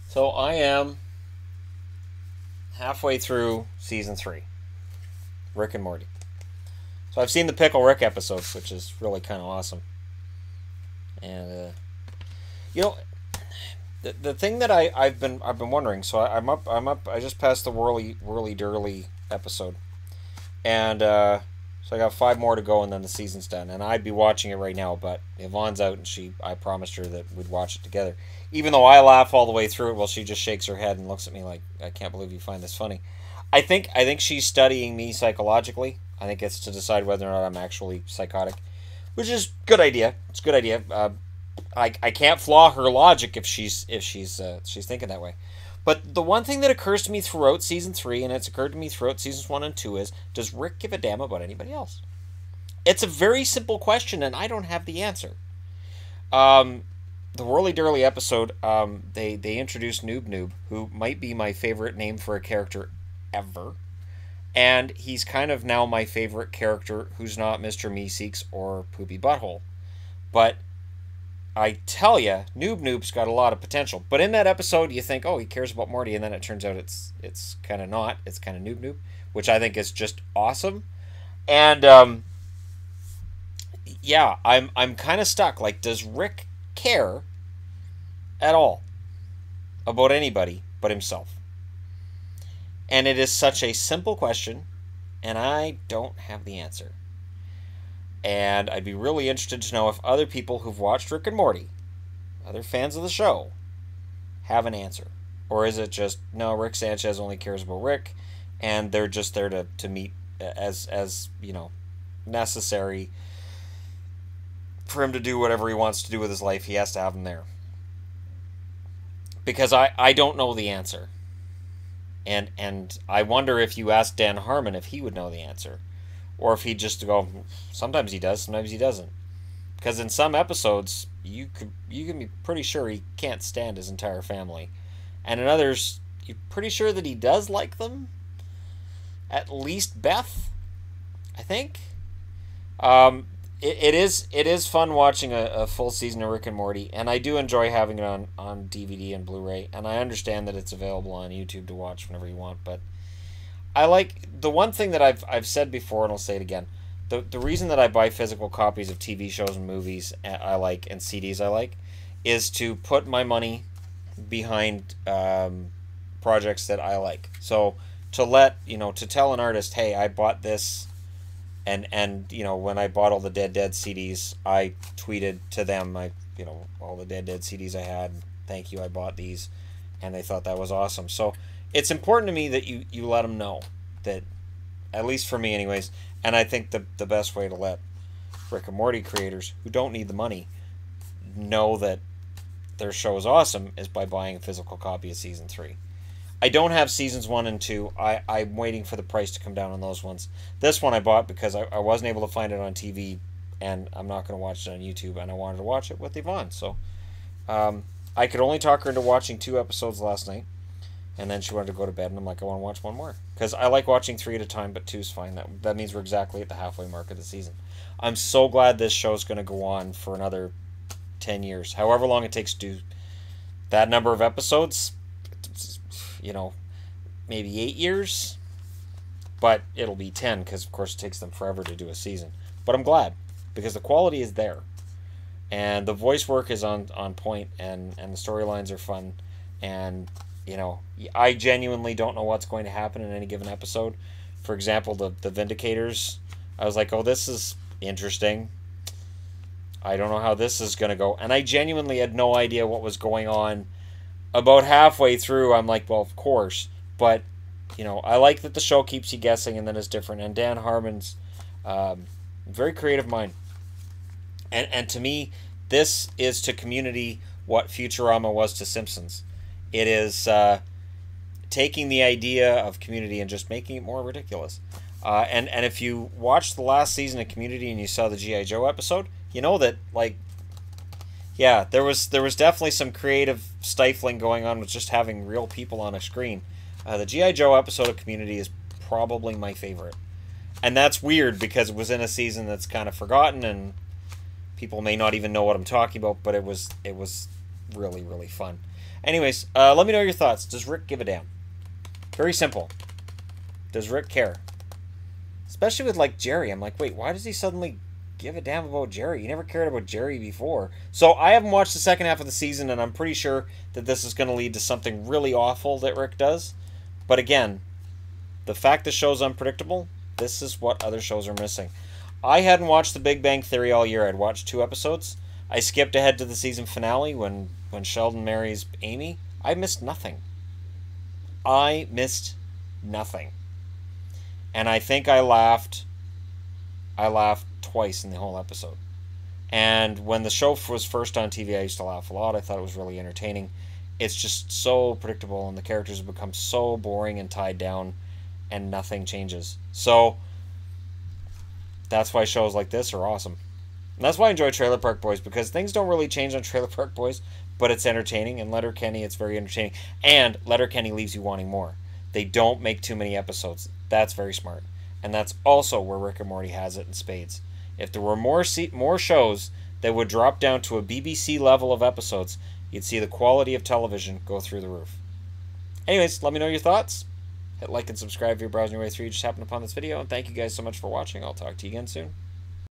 So I am halfway through season 3, Rick and Morty. So I've seen the Pickle Rick episodes, which is really kind of awesome. And you know, the thing that I've been wondering. So I'm up. I just passed the Whirly Durly episode, and so I got 5 more to go, and then the season's done. And I'd be watching it right now, but Yvonne's out, and I promised her that we'd watch it together. Even though I laugh all the way through it, while she just shakes her head and looks at me like, I can't believe you find this funny. I think she's studying me psychologically. I think it's to decide whether or not I'm actually psychotic, which is good idea. It's a good idea. I can't flaw her logic if she's thinking that way. But the one thing that occurs to me throughout season 3, and it's occurred to me throughout seasons 1 and 2, is does Rick give a damn about anybody else? It's a very simple question, and I don't have the answer. Um, the Whirly Durly episode, they introduced Noob, who might be my favorite name for a character ever. And he's kind of now my favorite character who's not Mr. Meeseeks or Poopy Butthole. But I tell ya, Noob's got a lot of potential. But in that episode, you think, oh, he cares about Morty, and then it turns out it's kind of not. It's kind of Noob, which I think is just awesome. And yeah, I'm kind of stuck. Like, does Rick care at all about anybody but himself? And it is such a simple question, and I don't have the answer. And I'd be really interested to know if other people who've watched Rick and Morty, other fans of the show, have an answer. Or is it just, no, Rick Sanchez only cares about Rick, and they're just there to meet as necessary for him to do whatever he wants to do with his life. He has to have them there. Because I don't know the answer. And I wonder if you asked Dan Harmon if he would know the answer. Or if he'd just go, sometimes he does, sometimes he doesn't. Because in some episodes, you can be pretty sure he can't stand his entire family. And in others, you're pretty sure that he does like them. At least Beth, I think. It is fun watching a full season of Rick and Morty, and I do enjoy having it on DVD and Blu-ray, and I understand that it's available on YouTube to watch whenever you want, but I like the one thing that I've said before, and I'll say it again. The reason that I buy physical copies of TV shows and movies I like and CDs I like is to put my money behind projects that I like. So to tell an artist, hey, I bought this, and when I bought all the Dead CDs, I tweeted to them all the Dead CDs I had. Thank you, I bought these, and they thought that was awesome. So it's important to me that you let them know that, at least for me anyways, and I think the best way to let Rick and Morty creators who don't need the money know that their show is awesome is by buying a physical copy of season 3. I don't have seasons 1 and 2. I'm waiting for the price to come down on those ones. This one I bought because I wasn't able to find it on TV, and I'm not going to watch it on YouTube, and I wanted to watch it with Yvonne. So I could only talk her into watching 2 episodes last night, and then she wanted to go to bed, and I'm like, I want to watch 1 more. Because I like watching 3 at a time, but 2's fine. That means we're exactly at the halfway mark of the season. I'm so glad this show's going to go on for another 10 years. However long it takes to do that number of episodes, maybe 8 years, but it'll be 10 because, of course, it takes them forever to do a season. But I'm glad because the quality is there, and the voice work is on point, and the storylines are fun, and I genuinely don't know what's going to happen in any given episode. For example, the Vindicators, I was like, oh, this is interesting. I don't know how this is going to go, and I genuinely had no idea what was going on. About halfway through, I'm like, well, of course. But, I like that the show keeps you guessing and then it's different. And Dan Harmon's very creative mind. And to me, this is to Community what Futurama was to Simpsons. It is taking the idea of Community and just making it more ridiculous. And if you watched the last season of Community and you saw the G.I. Joe episode, you know that, yeah, there was definitely some creative stifling going on with just having real people on a screen. The G.I. Joe episode of Community is probably my favorite. And that's weird because it was in a season that's kind of forgotten and people may not even know what I'm talking about, but it was really, really fun. Anyways, let me know your thoughts. Does Rick give a damn? Very simple. Does Rick care? Especially with, like, Jerry. I'm like, wait, why does he suddenly give a damn about Jerry? He never cared about Jerry before. So I haven't watched the second half of the season, and I'm pretty sure that this is going to lead to something really awful that Rick does. But again, the fact the show's unpredictable, this is what other shows are missing. I hadn't watched The Big Bang Theory all year. I'd watched 2 episodes. I skipped ahead to the season finale when Sheldon marries Amy. I missed nothing. I missed nothing. And I think I laughed twice in the whole episode. And when the show was first on TV, I used to laugh a lot. I thought it was really entertaining. It's just so predictable, and the characters have become so boring and tied down, and nothing changes. So that's why shows like this are awesome. And that's why I enjoy Trailer Park Boys, because things don't really change on Trailer Park Boys, but it's entertaining, and Letterkenny, it's very entertaining. And Letterkenny leaves you wanting more. They don't make too many episodes. That's very smart. And that's also where Rick and Morty has it in spades. If there were more shows that would drop down to a BBC level of episodes, you'd see the quality of television go through the roof. Anyways, let me know your thoughts. Hit like and subscribe if you're browsing your way through. You just happened upon this video. And thank you guys so much for watching. I'll talk to you again soon.